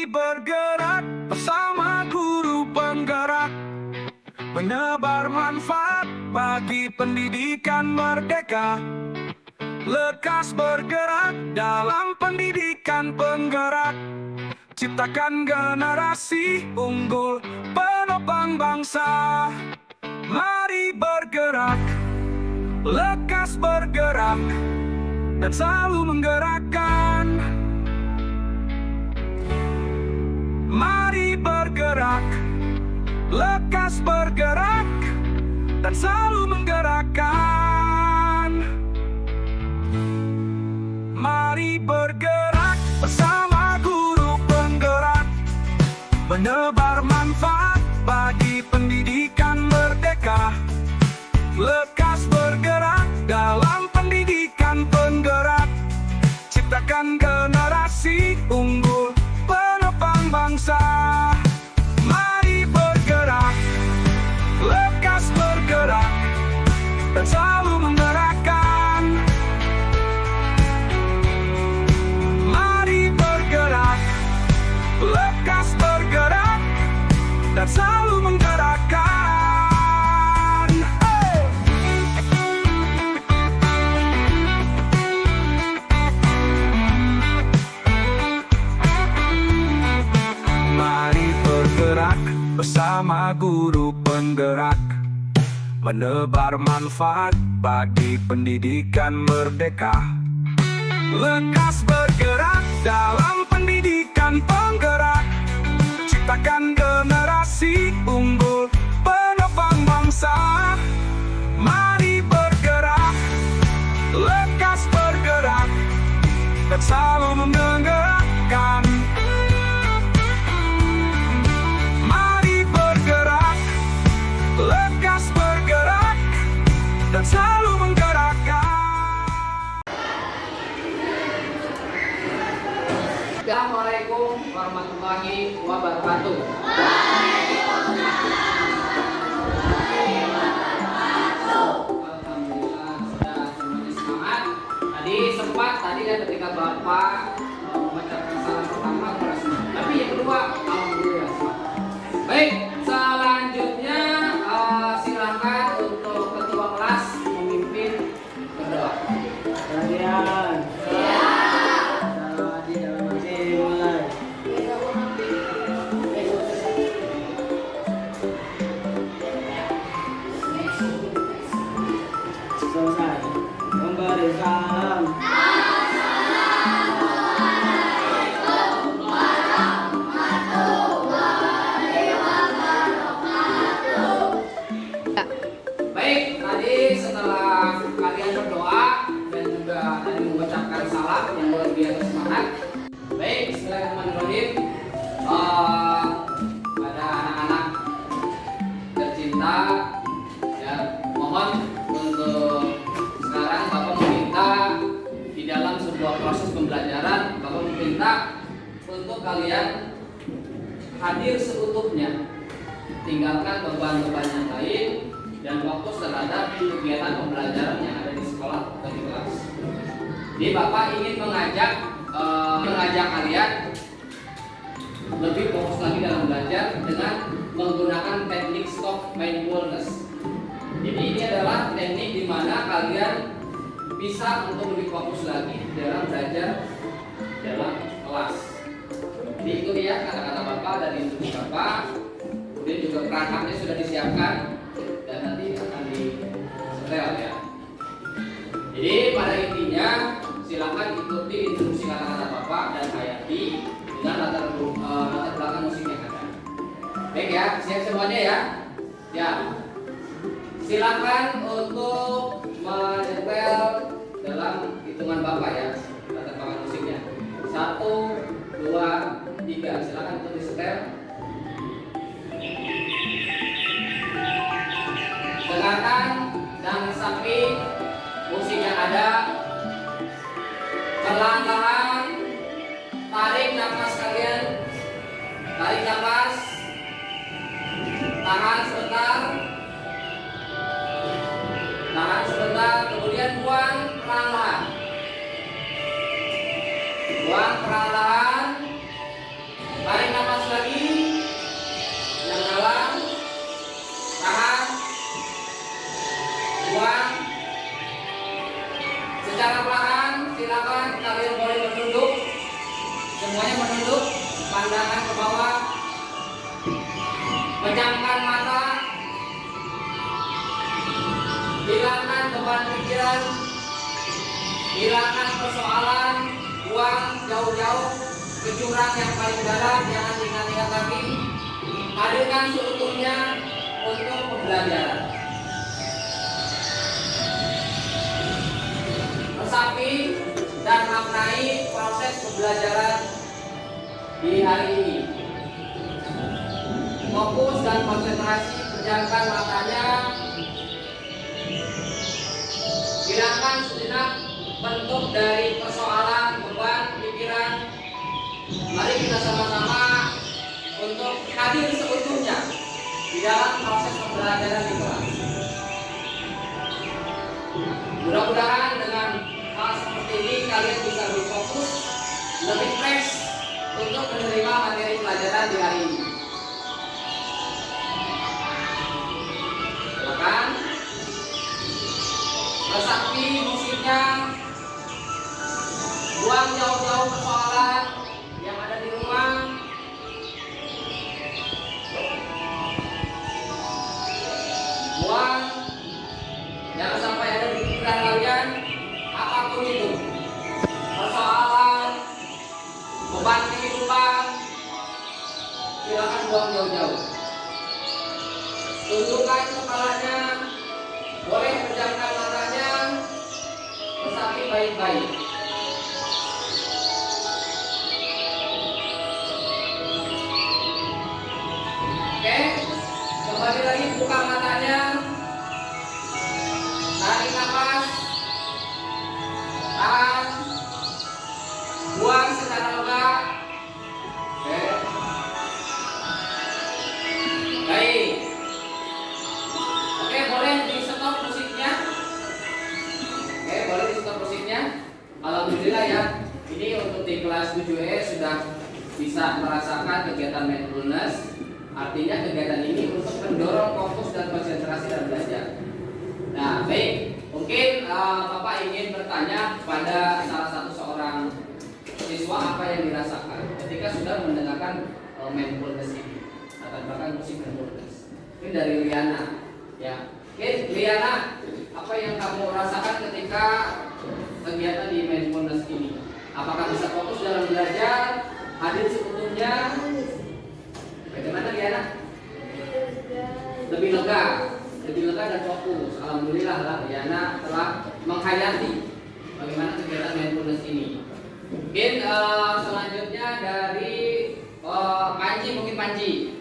bergerak bersama guru penggerak, menebar manfaat bagi pendidikan merdeka. Lekas bergerak dalam pendidikan penggerak, ciptakan generasi unggul penopang bangsa. Mari bergerak, lekas bergerak, dan selalu menggerakkan. Mari bergerak, lekas bergerak, dan selalu menggerakkan. Mari bergerak bersama guru penggerak, menebar manfaat bagi pendidikan merdeka. Lekas bergerak dalam pendidikan penggerak, ciptakan generasi unggul penopang bangsa. Mari bergerak, lekas bergerak, dan selalu menggerakkan. Mari bergerak, lekas bergerak, dan selalu menggerakkan. Mari bergerak bersama guru penggerak, menebar manfaat bagi pendidikan merdeka. Lekas bergerak dalam pendidikan penggerak, ciptakan generasi unggul penopang bangsa. Mari bergerak, lekas bergerak, dan selalu menggerakkan. Mari bergerak, lekas bergerak, dan selalu menggerakkan. Assalamualaikum warahmatullahi wabarakatuh. Alhamdulillah sudah semuanya semangat. Tadi ketika Bapak membacakan salam pertama kelas 6. Tapi yang kedua alhamdulillah semangat. Baik, selanjutnya silakan untuk ketua kelas memimpin berdoa. Kalian selesai memberi salam. Baik, tadi setelah kalian berdoa dan juga tadi mengucapkan salam yang luar biasa semangat. Baik, bismillahirrahmanirrahim. Pada anak-anak tercinta, ya mohon untuk sekarang Bapak meminta di dalam sebuah proses pembelajaran, Bapak meminta untuk kalian hadir seutuhnya, tinggalkan beban-beban yang lain dan fokus terhadap kegiatan pembelajaran yang ada di sekolah atau di kelas. Jadi Bapak ingin mengajak kalian lebih fokus lagi dalam belajar dengan menggunakan teknik stop mindfulness. Jadi ini adalah teknik di mana kalian bisa untuk lebih fokus lagi dalam belajar dalam kelas. Jadi ikuti ya kata-kata Bapak dari instruksi Bapak. Kemudian juga perangkatnya sudah disiapkan dan nanti akan disetel ya. Jadi pada intinya silakan ikuti instruksi kata-kata Bapak dan Hayati dengan latar belakang musik yang ada. Baik ya, siap semuanya ya. Ya. Silakan untuk menyetel dalam hitungan Bapak ya, latar belakang musiknya. 1, 2, 3. Silakan untuk disetel. Dengarkan dan resapi musik yang ada. Perlahan-lahan tarik nafas kalian. Tarik nafas. Tahan sebentar. Tahan sebentar, kemudian buang perlahan. Buang perlahan. Tarik tunduk, pandangan ke bawah, pejamkan mata, hilangkan beban pikiran, hilangkan persoalan, buang jauh-jauh ke jurang yang paling dalam, jangan diingat-ingat lagi. Hadirkan seutuhnya untuk pembelajaran. Resapi dan maknai proses pembelajaran di hari ini. Fokus dan konsentrasi, pejamkan matanya. Hilangkan sejenak bentuk dari persoalan, beban, pikiran. Mari kita sama-sama untuk hadir seutuhnya di dalam proses pembelajaran di kelas. Mudah-mudahan dengan hal seperti ini kalian bisa lebih fokus, lebih fresh untuk menerima materi pelajaran di hari ini. Silakan. Resapi musiknya, buang jauh-jauh persoalan yang ada di rumah. Buang, jangan sampai ada di pikiran kalian apapun itu, persoalan, beban kehidupan, silakan buang jauh-jauh. Tundukkan kepalanya, boleh pejamkan matanya, resapi baik-baik. Oke, kembali lagi buka matanya, tarik nafas, tahan, buang secara lega. Oke, baik. Oke, boleh di stop musiknya. Oke, boleh di stop musiknya. Alhamdulillah ya, ini untuk di kelas 7E sudah bisa merasakan kegiatan mindfulness. Artinya kegiatan ini untuk mendorong fokus dan konsentrasi dalam belajar. Nah, baik, mungkin Bapak ingin bertanya pada salah seorang siswa apa yang dirasakan ketika sudah mendengarkan mindfulness ini, atau bahkan musik mindfulness. Ini dari Liana, ya. Oke, Liana, apa yang kamu rasakan ketika kegiatan di mindfulness ini? Apakah bisa fokus dalam belajar, hadir seutuhnya? Bagaimana Liana? Lebih lega dan fokus. Alhamdulillah lah Liana telah menghayati bagaimana kegiatan mindfulness ini. Mungkin selanjutnya dari Panji, mungkin Panji.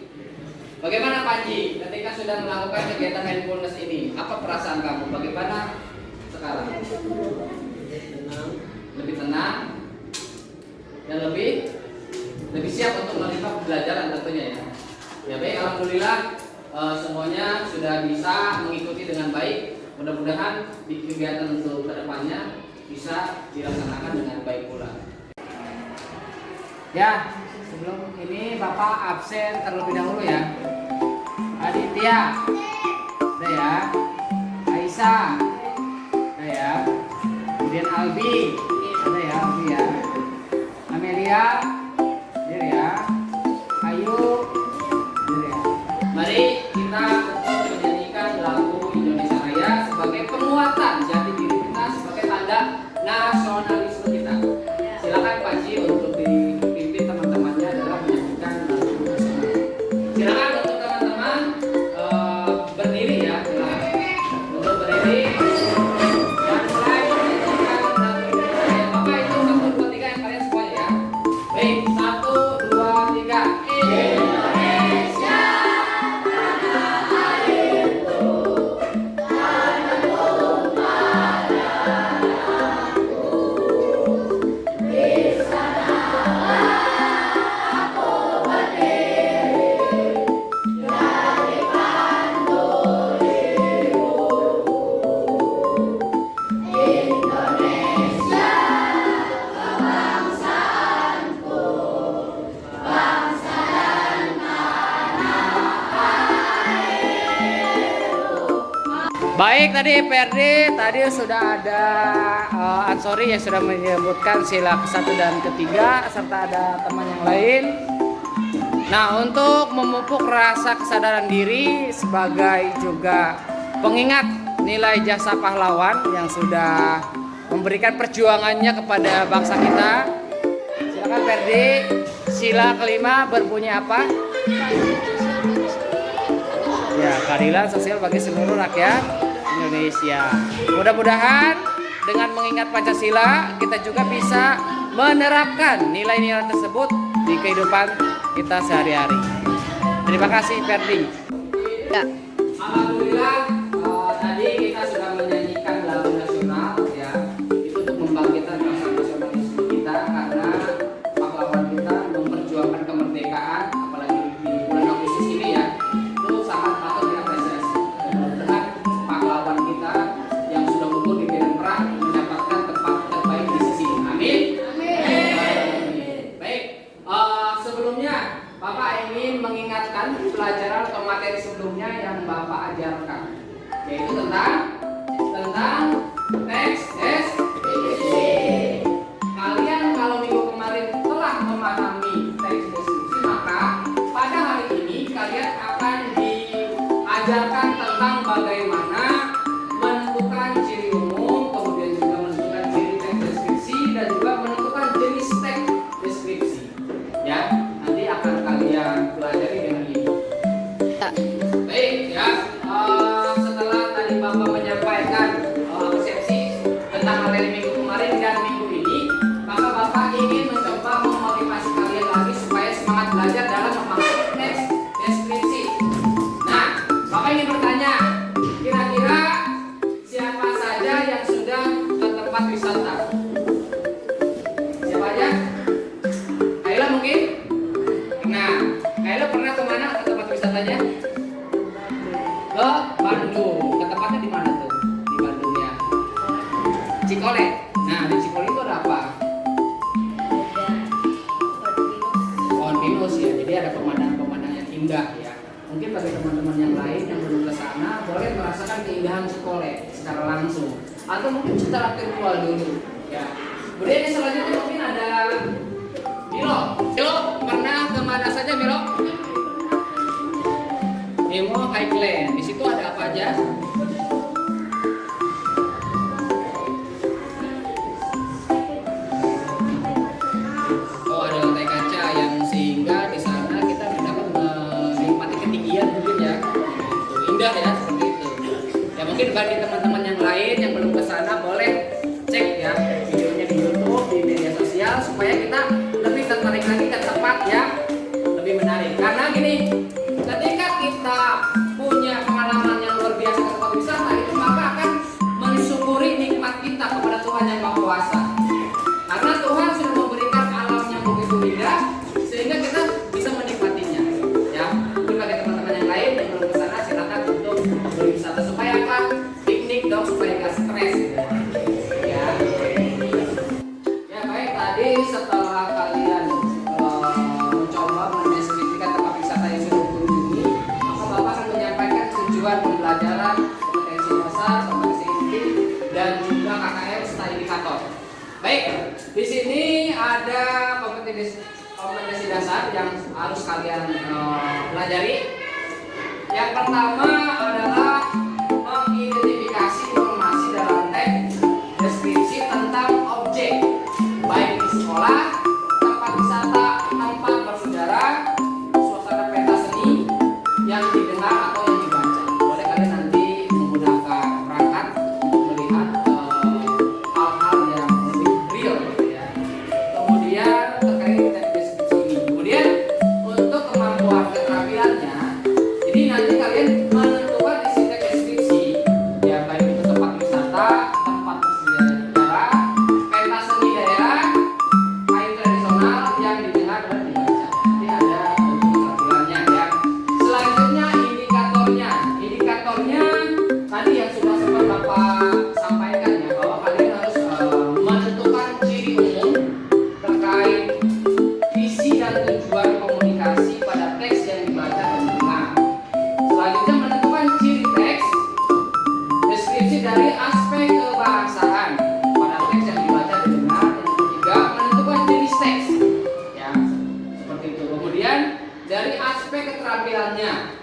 Bagaimana Panji ketika sudah melakukan kegiatan mindfulness ini? Apa perasaan kamu? Bagaimana sekarang? Lebih tenang dan lebih siap untuk menerima pembelajaran tentunya ya. Ya baik, alhamdulillah semuanya sudah bisa mengikuti dengan baik. Mudah-mudahan di kegiatan untuk kedepannya bisa dilaksanakan dengan baik pula. Ya, sebelum ini Bapak absen terlebih dahulu ya. Aditya, ada ya. Aisyah, ada ya. Kemudian Albi, ada ya Albi ya. Amelia, hadir ya. Ayu, hadir ya. Mari kita untuk menyanyikan lagu Indonesia Raya sebagai penguatan jati diri kita, sebagai tanda nasionalisme kita. Silakan Pak Ji untuk dipimpin teman-temannya dalam menyanyikan lagu nasional. Silakan untuk teman-teman berdiri ya. Silakan untuk berdiri. Dan mulai menyanyikan lagu Indonesia Raya. Bapak itu 1, 2, 3 yang kalian semuanya ya. Baik, 1, 2, 3. Indonesia tanah airku, tanahku padaku. Baik, tadi PRD tadi sudah ada Ansori yang sudah menyebutkan sila ke-1 dan ke-3 serta ada teman yang lain. Nah, untuk memupuk rasa kesadaran diri sebagai juga pengingat nilai jasa pahlawan yang sudah memberikan perjuangannya kepada bangsa kita. Silakan PRD, sila kelima berbunyi apa? Ya, keadilan sosial bagi seluruh rakyat Indonesia. Mudah-mudahan dengan mengingat Pancasila kita juga bisa menerapkan nilai-nilai tersebut di kehidupan kita sehari-hari. Terima kasih Ferdi. Ya. Alhamdulillah tadi kita sudah menyanyikan lagu nasional ya. Itu untuk membangkitkan rasa nasionalisme kita karena pahlawan kita memperjuangkan kemerdekaan apalagi di bulan Agustus ini ya. Itu sangat patut diapresiasi. Mudah-mudahan pahlawan kita yang sudah gugur di medan perang mendapatkan tempat terbaik di sisi. Amin. Baik. Sebelumnya Bapak ingin mengingatkan pelajaran atau materi sebelumnya yang Bapak ajarkan, yaitu tentang teks deskripsi. Kalian kalau minggu kemarin telah memahami teks deskripsi, maka pada hari ini kalian akan diajarkan tentang bagaimana menentukan ciri umum, kemudian juga menentukan ciri teks deskripsi dan juga menentukan jenis teks deskripsi. Ya, nanti akan kalian pelajari dengan ini. Baik ya, setelah tadi Bapak menyampaikan persepsi tentang materi minggu kemarin dan minggu ini, maka Bapak ingin mencoba memotivasi kalian lagi supaya semangat belajar dalam memakai teks deskripsi. Nah, Bapak ingin bertanya, kira-kira siapa saja yang sudah ke tempat wisata? Siapa aja? Kayla mungkin? Nah, Kayla pernah kemana ke tempat wisatanya? Ke Bandung. Ke tempatnya di mana tuh? Di Bandung ya. Cikole. Nah, di Cikole itu ada apa? Pohon pinus ya. Jadi ada pemandangan-pemandangan yang indah ya. Mungkin bagi teman-teman yang lain yang belum ke sana boleh merasakan keindahan Cikole secara langsung atau mungkin secara virtual dulu ya. Kemudian yang selanjutnya mungkin ada Milo. Milo pernah kemana saja Milo? Nemo Highland. Di situ ada apa aja? Oh, ada lantai kaca yang sehingga di sana kita dapat menikmati ketinggian mungkin ya. Indah ya seperti itu. Ya mungkin bagi teman-teman yang lain yang belum ke sana boleh cek ya videonya di YouTube, di media sosial supaya kita lebih tertarik lagi ke tempat yang lebih menarik. Karena gini, ketika kita punya pengalaman yang luar biasa ke tempat wisata itu maka akan mensyukuri nikmat kita kepada Tuhan yang Maha Kuasa. Karena Tuhan sudah memberikan alam yang begitu indah sehingga kita bisa menikmatinya. Ya, mungkin bagi teman-teman yang lain yang belum ke sana silakan untuk berwisata supaya apa? Piknik dong supaya nggak stres. Ya. Ya baik, tadi setelah kalian mencoba mendeskripsikan tempat wisata yang sudah dikunjungi, maka Bapak akan menyampaikan tujuan pembelajaran, kompetensi dasar, kompetensi inti, dan juga KKM serta indikator. Baik, di sini ada kompetensi dasar yang harus kalian pelajari. Yang pertama adalah mengidentifikasi informasi dalam teks deskripsi tentang objek, baik di sekolah, tempat wisata, tempat bersejarah, suasana pentas seni yang didengar atau yang dibaca. Boleh kalian nanti menggunakan perangkat untuk melihat hal-hal yang lebih real gitu ya. Kemudian terkait teks deskripsi ini. Kemudian untuk kemampuan keterampilannya, jadi nanti kalian menentukan isi teks deskripsi ya, baik itu tempat wisata, tempat bersejarah, pentas seni daerah, kain tradisional yang didengar dan dibaca. Ini ada keterampilannya ya. Selanjutnya indikatornya. Indikatornya tadi yang sudah sempat Bapak sampaikan ya, bahwa kalian harus menentukan ciri umum terkait visi dan tujuan komunikasi pada teks yang dibaca dan didengar. Selanjutnya menentukan ciri teks dari aspek keterampilannya.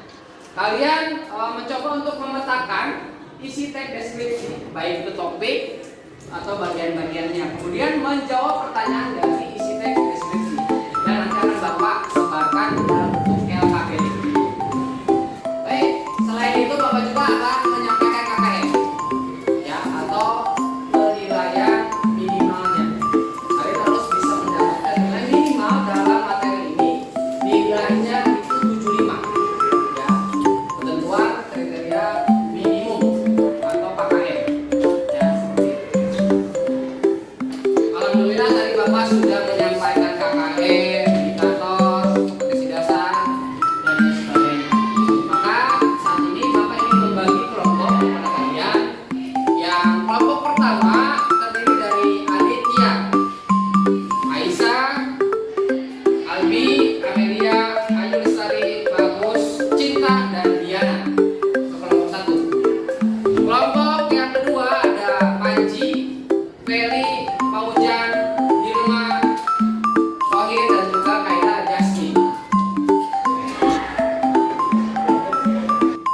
Kalian mencoba untuk memetakan isi teks deskripsi, baik itu topik atau bagian-bagiannya. Kemudian menjawab pertanyaan dari isi teks deskripsi. Dan nanti akan Bapak sebarkan dalam bentuk LKPD. Baik, selain itu Bapak juga akan menyampaikan KKM, ya, atau penilaian minimalnya. Kalian harus bisa mendapatkan nilai minimal dalam materi ini. Nilainya itu 75, ya, ketentuan kriteria minimum atau KKM, ya, seperti itu. Alhamdulillah tadi Bapak sudah menyampaikan KKM, indikator, kompetensi dasar, dan lain sebagainya. Maka saat ini Bapak ingin membagi kelompok kepada kalian. Yang kelompok pertama terdiri dari Aditya, Aisyah, Albi, Amelia, Ayu Lestari, Bagus, Cinta, dan Diana. Itu kelompok satu. Kelompok yang kedua ada Panji, Feli, Paujan, Dilma, Sohir, dan juga Kaila Jasmine.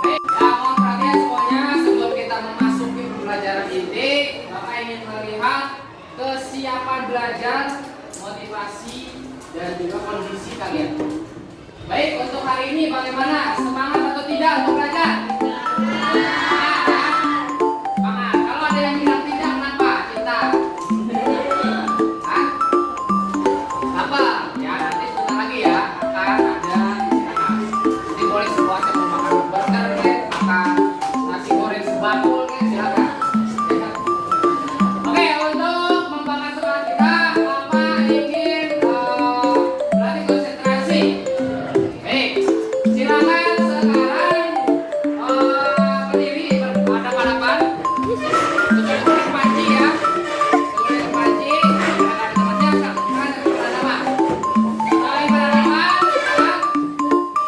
Baik, ya, mohon perhatian semuanya. Sebelum kita memasuki pembelajaran inti, Bapak ingin melihat kesiapan belajar, motivasi, dan juga kondisi kalian. Baik, untuk hari ini bagaimana? Semangat atau tidak untuk belajar? Semangat. Kalau ada yang bilang tidak, kenapa? Cinta. Hah? Apa? Ya, nanti sebentar lagi ya akan ada istirahat. Nanti boleh semua saya mau makan burger, makan nasi goreng sebakul, silakan. Ya. Oke, untuk membakar semangat kita, Bapak ingin berarti konsentrasi. Baik, silakan sekarang berdiri berhadapan-hadapan. Kecuali Panji ya. Kecuali Panji, silakan teman-teman silakan berhadapan. Saling berhadapan,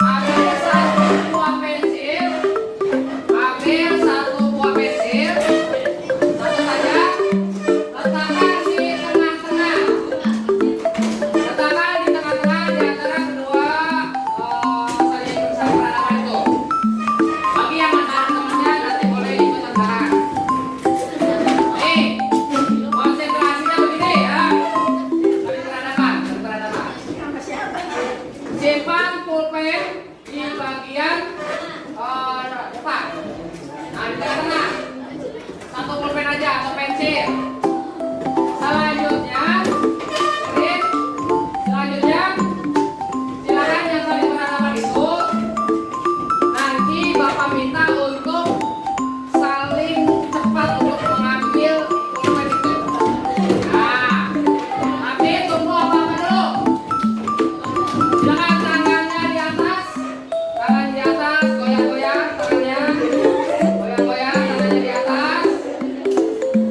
ambil satu buah pensil, ambil satu buah pensil, satu saja, letakkan di tengah-tengah. Letakkan di tengah-tengah di antara kedua saling berhadapan itu. Bagi yang antara temannya nanti boleh ikut tantangan. Nih, konsentrasinya begini ya. Saling berhadapan, saling berhadapan. Simpan pulpen di bagian depan. Nah, di tengah-tengah. Satu pulpen aja atau pensil. Selanjutnya, Rin, selanjutnya silakan yang saling berhadapan itu nanti Bapak minta untuk saling cepat untuk mengambil pulpen itu. Nah, tapi tunggu apa-apa dulu. Silakan tangannya di atas, tangan di atas, goyang-goyang tangannya, goyang-goyang tangannya di atas.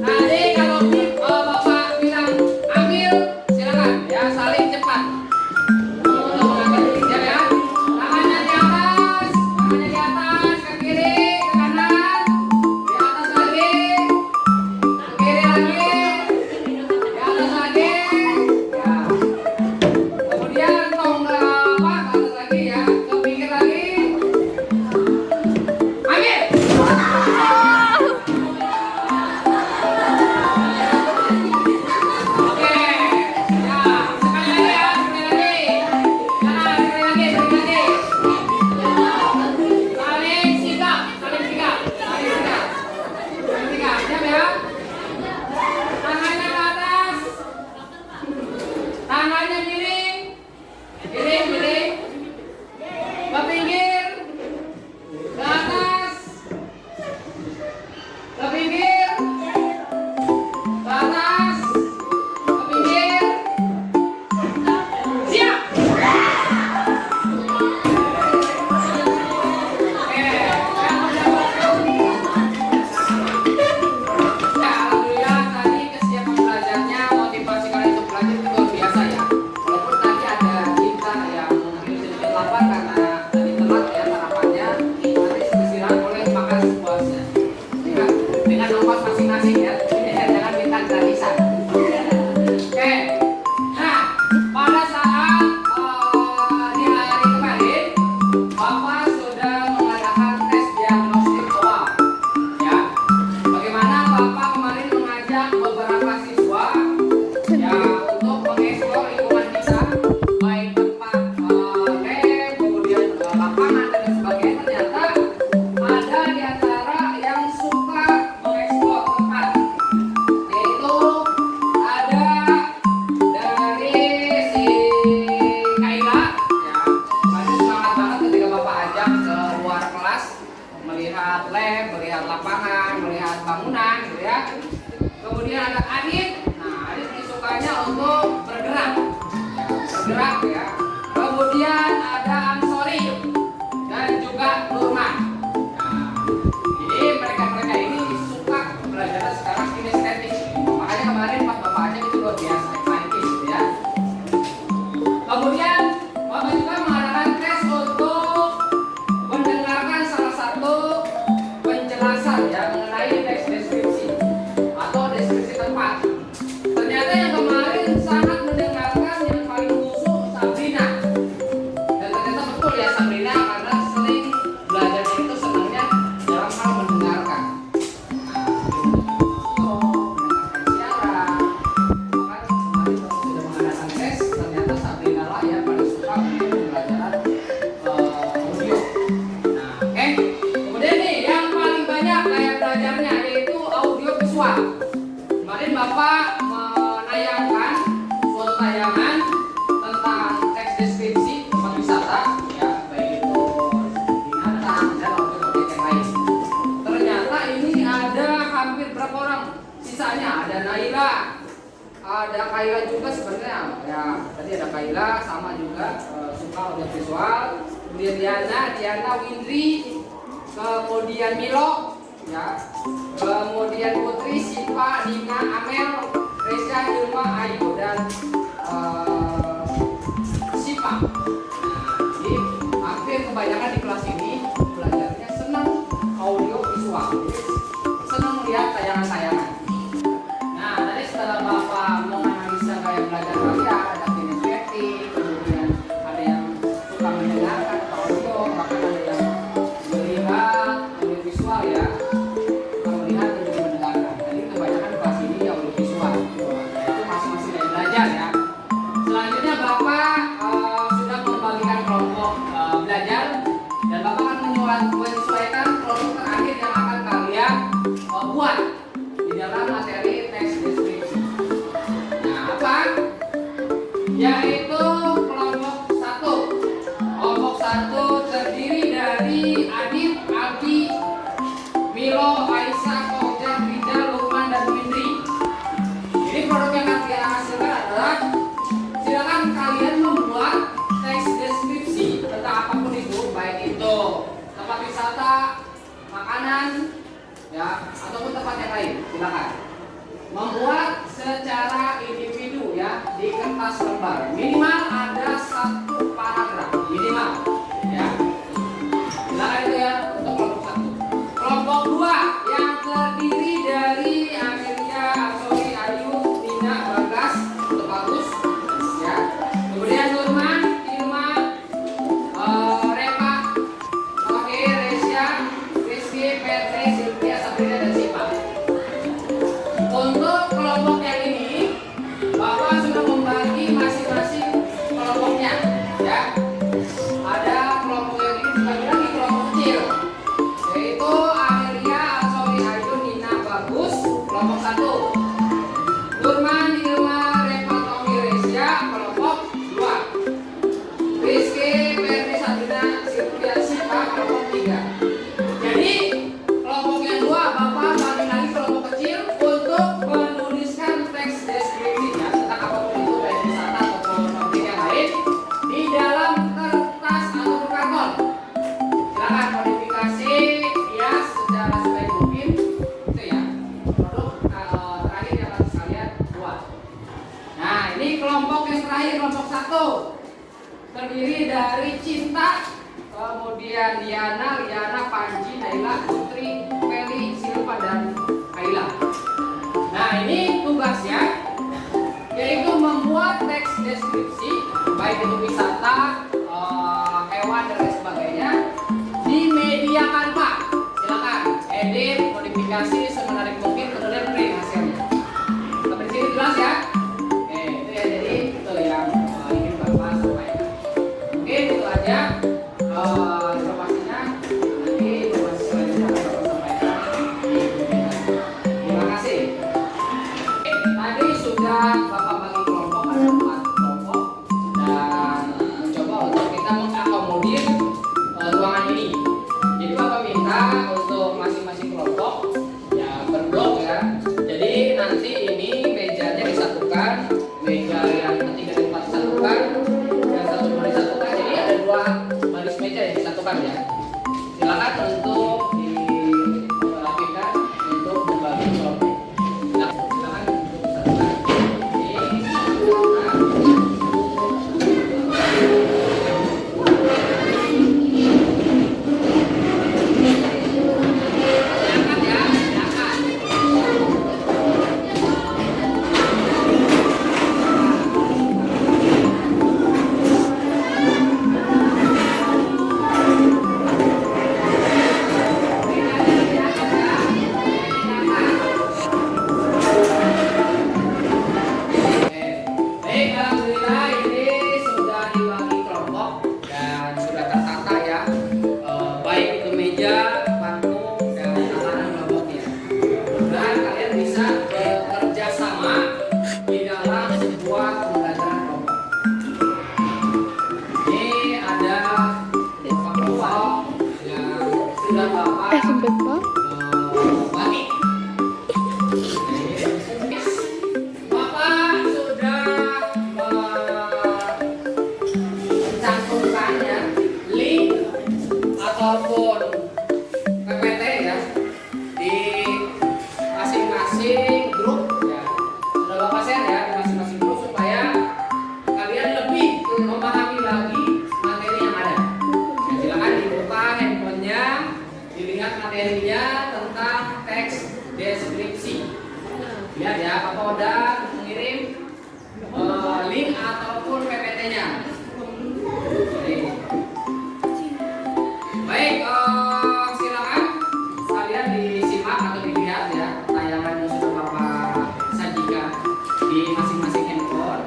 Nanti kalau Bapak bilang ambil, silakan ya saling cepat untuk mengambil. Siap ya? Tangannya di atas, ke kiri, ke kanan, di atas lagi, ke kiri lagi, di atas lagi. Ya. Kemudian tonggak apa? bergerak ya. Kemudian ada Ansori dan juga Nurman. Nah, jadi mereka-mereka ini suka belajar secara kinestetik. Makanya kemarin pas bapak aja itu luar biasa, exciting gitu ya. Kemudian bapak juga mengadakan tes untuk mendengarkan salah satu penjelasan ya mengenai teks deskripsi atau deskripsi tempat. Ternyata yang kemarin sangat mendengarkan yang paling khusus Sabrina. Dan ternyata betul ya Sabrina karena sering belajarnya itu senangnya dalam hal mendengarkan. Mendengarkan siaran. Bahkan kemarin waktu sudah mengadakan tes, ternyata Sabrina lah yang paling suka untuk pembelajaran audio. Nah, oke. Kemudian nih yang paling banyak kayak belajarnya yaitu audio visual. Kemarin Bapak menayangkan suatu tayangan tentang teks deskripsi tempat wisata ya, baik itu binatang dan objek-objek yang lain. Ternyata ini ada hampir berapa orang sisanya? Ada Naila, ada Kaila juga sebenarnya ya. Tadi ada Kaila sama juga suka audio visual. Kemudian Diana, Windri, kemudian Milo ya, kemudian Putri, Sipa, Dina, Amel, Reza, Ilma, Ayu dan Sipa. Nah, jadi hampir kebanyakan di kelas ini belajarnya senang audio visual, jadi senang melihat tayangan-tayangan. Nah, tadi setelah Bapak menganalisa kayak belajar kalian, ada kinestetik, kemudian ada yang suka mendengarkan audio, bahkan ada yang melihat audio visual ya, melihat dan juga mendengarkan. Jadi kebanyakan kelas ini audio visual, itu masing-masing yang belajar ya. Selanjutnya Bapak sudah membagikan kelompok belajar dan Bapak akan menyesuaikan kelompok terakhir yang akan kalian buat di dalam materi teks deskripsi. Nah, apa? Yaitu kelompok 1. Kelompok 1 terdiri dari Adit, Abi, Milo, Aisyah, Koja, Rija, Lukman, dan Windri. Jadi produk yang akan kalian hasilkan adalah silakan kalian membuat teks deskripsi tentang apapun itu, baik itu tempat wisata, makanan, ya, ataupun tempat yang lain. Silakan membuat secara individu ya di kertas lembar. Minimal ada 1 paragraf minimal, ya. Silakan itu ya untuk kelompok 1. Kelompok 2 yang terdiri dari Amelia, Ansori, Ayu, Nina, Bagas, untuk bagus ya. Kemudian Nurman, Ilma, Reva, Oke, Resya, Rizky, Petri, Sylvia, Sabrina, dan Sipa. Untuk kelompok yang ini Bapak sudah membagi masing-masing kelompoknya ya. Ada kelompok yang ini dibagi lagi kelompok kecil, yaitu Amelia, Ansori, Ayu, Nina, Bagus, kelompok 1. Nurman, Ilma, Reva, Tommy, Resya, kelompok 2. Rizky, Ferdi, Sabrina, Sylvia, Sipa, kelompok 3. Jadi kelompok yang 2 Bapak bagi lagi kelompok kecil untuk menuliskan teks deskripsinya tentang apapun itu, baik wisata ataupun objek yang lain di dalam kertas atau karton. Silakan modifikasi ya secara sebaik mungkin itu ya produk terakhir yang harus kalian buat. Nah, ini kelompok yang terakhir, kelompok 1 terdiri dari Cinta, kemudian Diana, Liana, Panji, Naila, Putri, Feli, Silva, dan Kaila. Nah, ini tugasnya yaitu membuat teks deskripsi baik itu wisata, hewan dan lain sebagainya di media Canva. Silakan edit, modifikasi semenarik mungkin, kemudian print hasilnya. Sampai di sini jelas ya? Oke, itu ya, jadi itu yang ingin Bapak sampaikan. Mungkin itu aja informasinya. Nanti informasi selanjutnya akan Bapak sampaikan di webinar. Terima kasih. Tadi sudah Bapak bagi kelompok, ada 4 kelompok dan mencoba untuk kita mengakomodir ruangan ini. Jadi Bapak minta untuk masing-masing kelompok ya berblok ya. Jadi nanti ini mejanya disatukan, meja yang ketiga dan keempat disatukan, ataupun PPT ya di masing-masing grup ya. Sudah Bapak share ya di masing-masing grup supaya kalian lebih memahami lagi materi yang ada. Ya, silakan dibuka handphonenya, dilihat materinya tentang teks deskripsi. Lihat ya, Bapak udah mengirim link ataupun PPT-nya. Baik, silakan kalian disimak atau dilihat ya tayangan yang sudah Bapak sajikan di masing-masing handphone.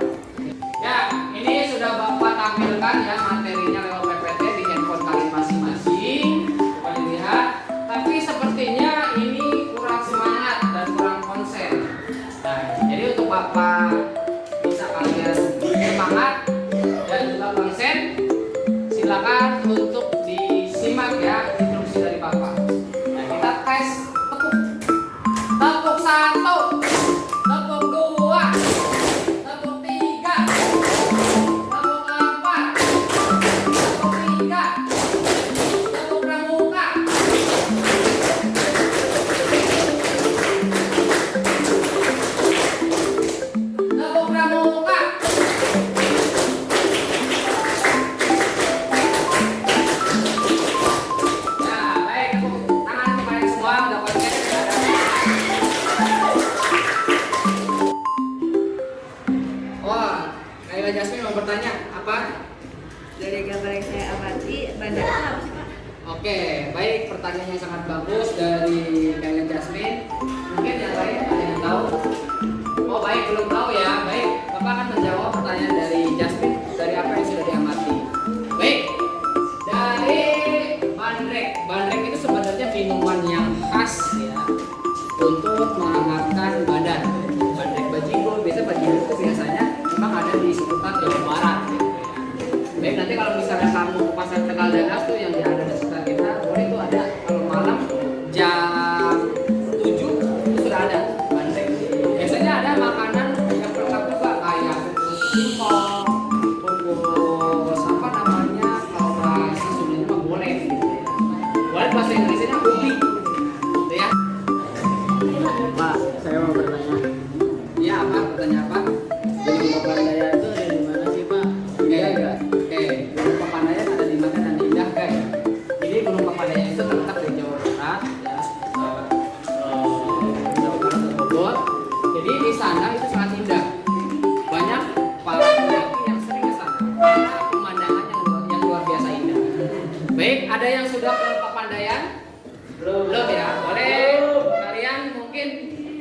Ya, ini sudah Bapak tampilkan ya materinya lewat PPT di handphone kalian masing-masing. Coba dilihat. Tapi sepertinya ini kurang semangat dan kurang konsen. Nah, jadi untuk Bapak bisa kalian semangat dan juga konsen, silakan untuk disimak ya instruksi dari Bapak. Nah, kita tes tepuk. Tepuk 1, tepuk 2, tepuk 3, tepuk 4, tepuk 3, tepuk pramuka. Tepuk pramuka. Ya, baik, tepuk tangan kembali semua, udah konsen, udah ada. Wah, Kayla Jasmine mau bertanya apa? Dari gambar yang saya amati, bandara itu apa sih Pak? Oke, baik, pertanyaannya sangat bagus dari Kayla Jasmine. Mungkin yang lain ada yang tahu? Oh baik, belum tahu ya. Baik, Bapak akan menjawab pertanyaan dari Jasmine dari apa yang sudah diamati. Baik, dari bandrek. Bandrek itu sebenarnya minuman yang khas ya untuk menghangatkan badan. Bandrek bajigur, bajigur itu biasanya memang ada di sekitar Jawa Barat. Gitu ya. Baik, nanti kalau misalnya kamu ke pasar Tegal Danas tuh yang ada di sekitar kita, boleh itu ada kalau malam jam 7 itu sudah ada bandrek. Biasanya ada makanan yang lengkap juga kayak bungkus singkong, bungkus apa namanya kalau bahasa Sundanya mah boleh gitu ya. Boleh bahasa Inggrisnya ubi, gitu ya. Pak, saya mau bertanya. Ya apa? Pertanyaan apa? Gunung Papandayan itu ada di mana sih Pak? Oke, Gunung Papandayan ada di mana dan indah guys. Jadi Gunung Papandayan itu terletak di Jawa Barat, ya, Jawa Barat dan Bogor. Jadi di sana itu sangat indah. Banyak para pendaki yang sering ke sana karena pemandangan yang luar biasa indah. Baik, ada yang sudah ke Papandayan? Belum ya. Boleh kalian mungkin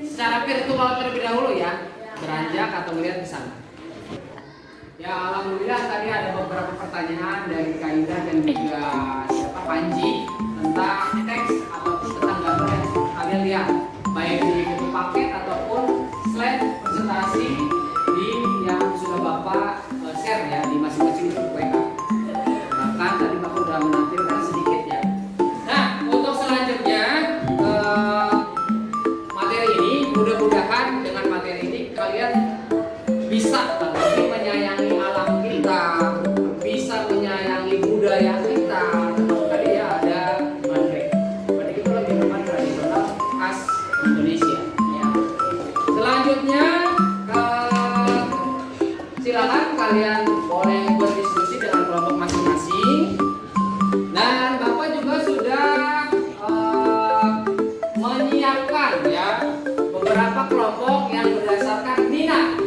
secara virtual terlebih dahulu ya, beranjak atau melihat ke sana. Ya, alhamdulillah tadi ada beberapa pertanyaan dari Kaida dan juga siapa Panji tentang teks ataupun tentang gambar yang kalian lihat, baik di buku paket ataupun slide presentasi di yang sudah Bapak share ya di masing-masing grup WA. Bahkan tadi Bapak sudah menampilkan sedikit ya. Nah, untuk selanjutnya materi ini, mudah-mudahan dengan materi ini kalian bisa lebih menyayangi alam kita, bisa menyayangi budaya kita. Termasuk tadi ya ada bandrek. Bandrek itu lebih minuman tradisional khas Indonesia. Ya. Selanjutnya silakan kalian boleh berdiskusi dengan kelompok masing-masing. Dan Bapak juga sudah menyiapkan ya beberapa kelompok yang berdasarkan minat.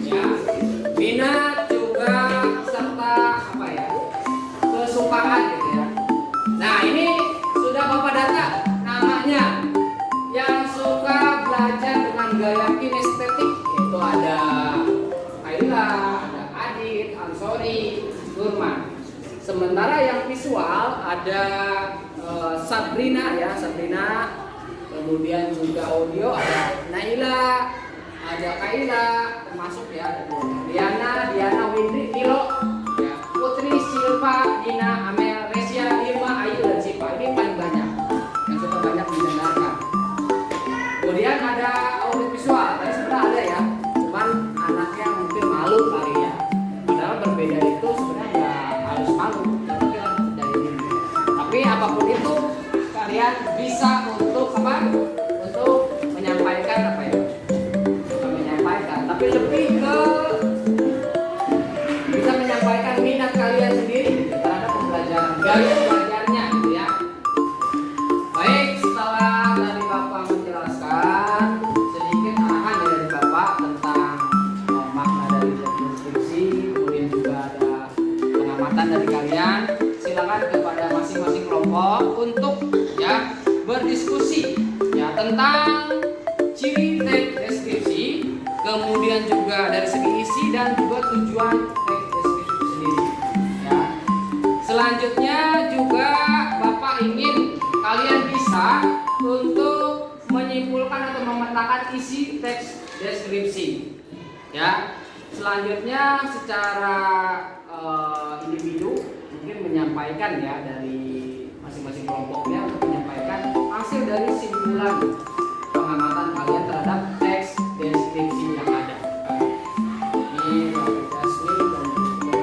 Ya, minat juga serta apa ya kesukaan gitu ya. Nah ini sudah Bapak data namanya yang suka belajar dengan gaya kinestetik itu ada Kaila, ada Adit, Ansori, Nurman. Sementara yang visual ada Sabrina ya, Sabrina. Kemudian juga audio ada Naila, ada Kaila, termasuk ya ada Diana, Windri, Kilo, ya, Putri, Silva, Dina, Amel, Resia, Irma, Ayu dan Sipa. Ini paling banyak yang suka banyak mendengarkan. Kemudian ada audio visual. Tadi sebenarnya ada ya, cuman anaknya mungkin malu kali ya. Padahal berbeda itu sebenarnya nggak harus malu. Tapi apa apapun itu kalian bisa untuk apa? Untuk menyampaikan apa ya? Bukan menyampaikan, tapi lebih ke bisa menyampaikan minat kalian sendiri gitu, terhadap pembelajaran, gaya belajarnya gitu ya. Baik, setelah tadi Bapak menjelaskan sedikit arahan dari Bapak tentang makna dari deskripsi, kemudian juga ada pengamatan dari kalian. Silakan kepada masing-masing kelompok untuk ya berdiskusi ya tentang ciri teks deskripsi, kemudian juga dari segi isi dan juga tujuan teks deskripsi itu sendiri. Ya. Selanjutnya juga Bapak ingin kalian bisa untuk menyimpulkan atau memetakan isi teks deskripsi. Ya. Selanjutnya secara individu mungkin menyampaikan ya dari masing-masing kelompoknya untuk menyampaikan hasil dari simpulan pengamatan kalian terhadap teks deskripsi yang ada. Ini Bapak Jasmine dan juga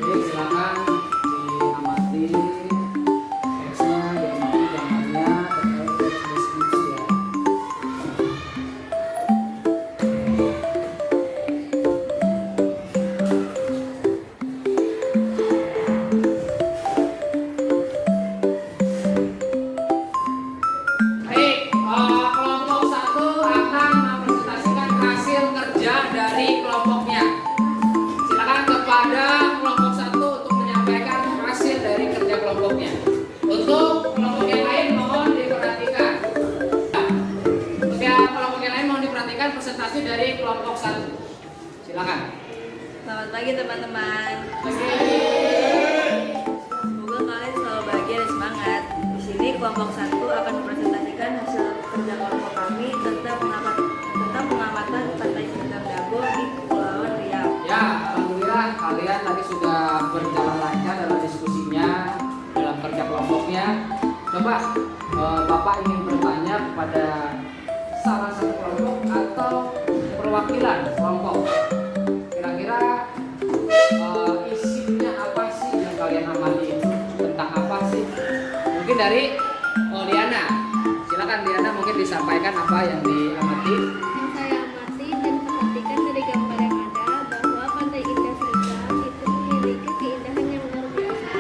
Oke, silakan diamati teksnya, diamati gambarnya terkait teks deskripsi ya. Baik, kelompok 1 akan mempresentasikan hasil kerja dari kelompoknya. Silakan kepada kelompok 1 untuk menyampaikan hasil dari kerja kelompoknya. Untuk kelompok yang lain mohon diperhatikan. Untuk yang kelompok yang lain mohon diperhatikan presentasi dari kelompok 1. Silakan. Selamat pagi teman-teman. Semoga kalian selalu bahagia dan semangat. Di sini kelompok 1 akan mempresentasikan hasil kerja kelompok kami tentang pengamatan pantai Serdang Dago di Kepulauan Riau. Ya, alhamdulillah kalian tadi sudah berjalan lancar dalam diskusinya, dalam kerja kelompoknya. Coba Bapak ingin bertanya kepada salah satu kelompok atau perwakilan kelompok. Kira-kira isinya apa sih yang kalian amati itu? Tentang apa sih? Mungkin dari Liana. Silakan Liana mungkin disampaikan apa yang diamati. Yang saya amati dan perhatikan dari gambar yang ada bahwa Pantai Indah Serdang itu memiliki keindahan yang luar biasa.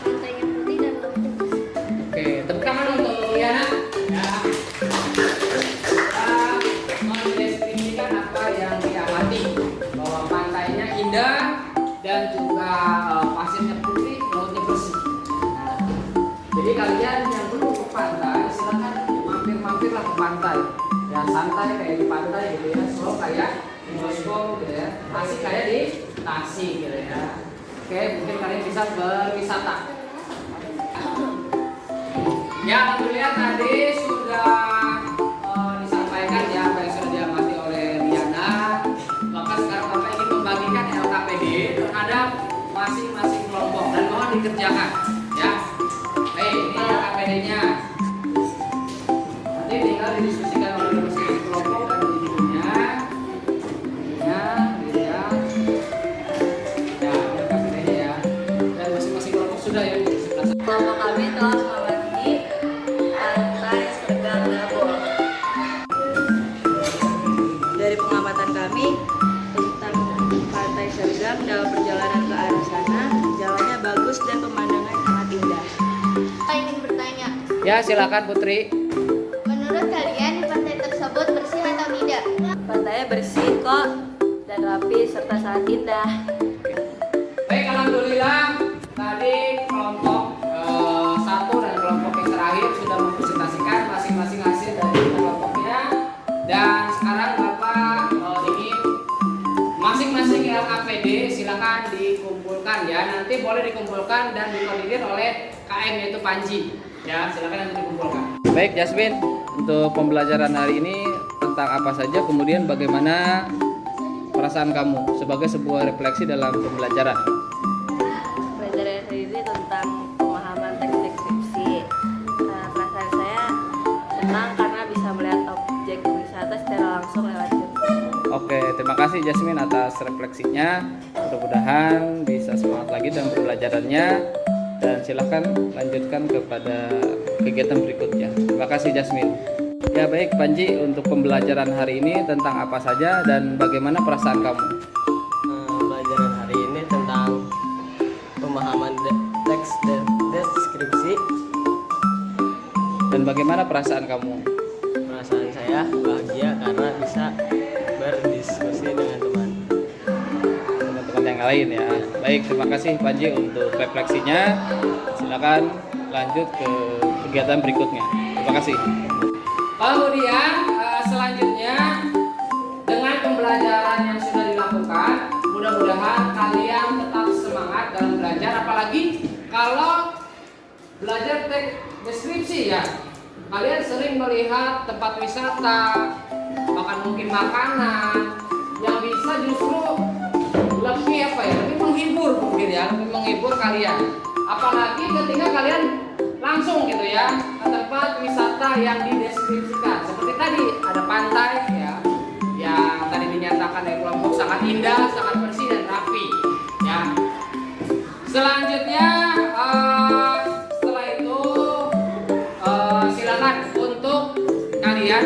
Pantainya putih dan lautnya bersih. Oke, tepuk tangan untuk Liana. Ya. Kita mendeskripsikan apa yang diamati, bahwa pantainya indah dan juga pasirnya putih, lautnya bersih. Nah, jadi kalian yang belum ke pantai, silakan mampir-mampirlah ke pantai. Ya santai kayak di pantai gitu ya, slow kayak di Moskow gitu ya, asik kayak di Tasik gitu ya. Oke, mungkin kalian bisa berwisata. Ya, alhamdulillah tadi sudah disampaikan ya apa yang sudah diamati oleh Liana. Maka sekarang Bapak ingin membagikan LKPD terhadap masing-masing kelompok dan mohon dikerjakan ya. Baik, ini LKPD-nya. Nanti tinggal didiskusikan oleh masing-masing kelompok dan individunya. Ya, dilihat. Ya, LKPD-nya ya. Dan masing-masing kelompok sudah ya di sebelah sana. Kelompok kami telah mengamati pantai Serdang Dago. Dari pengamatan kami tentang pantai Serdang dalam perjalanan ke arah sana, jalannya bagus dan pemandangan sangat indah. Saya ingin bertanya, Ya, silakan Putri. menurut kalian pantai tersebut bersih atau tidak? Pantainya bersih kok dan rapi serta sangat indah. Baik, alhamdulillah tadi kelompok 1 dan kelompok yang terakhir sudah mempresentasikan masing-masing hasil dari kelompoknya. Dan sekarang Bapak ingin masing-masing LKPD silakan dikumpulkan ya. Nanti boleh dikumpulkan dan dikoordinir oleh KM yaitu Panji. Ya, silakan nanti dikumpulkan. Baik, Jasmine, untuk pembelajaran hari ini tentang apa saja, kemudian bagaimana perasaan kamu sebagai sebuah refleksi dalam pembelajaran? Pelajaran hari ini tentang pemahaman teks deskripsi. Perasaan saya senang karena bisa melihat objek wisata secara langsung lewat YouTube. Oke, terima kasih Jasmine atas refleksinya. Mudah-mudahan bisa semangat lagi dalam pembelajarannya, dan silahkan lanjutkan kepada kegiatan berikutnya. Terima kasih Jasmine. Ya baik Panji, untuk pembelajaran hari ini tentang apa saja dan bagaimana perasaan kamu? Pelajaran hari ini tentang pemahaman teks deskripsi. Dan bagaimana perasaan kamu? Perasaan saya bahagia karena bisa berdiskusi dengan Teman-teman yang lain ya. Baik, terima kasih Panji untuk refleksinya. Silakan lanjut ke kegiatan berikutnya. Terima kasih. Kemudian selanjutnya, dengan pembelajaran yang sudah dilakukan, mudah-mudahan kalian tetap semangat dalam belajar, apalagi kalau belajar teks deskripsi ya. Kalian sering melihat tempat wisata, bahkan mungkin makanan yang bisa justru lebih lebih menghibur mungkin ya, lebih menghibur kalian. Apalagi ketika kalian langsung gitu ya ke tempat wisata yang dideskripsikan. Seperti tadi ada pantai ya, yang tadi dinyatakan dari Lombok sangat indah, sangat bersih dan rapi ya. Selanjutnya setelah itu silakan untuk kalian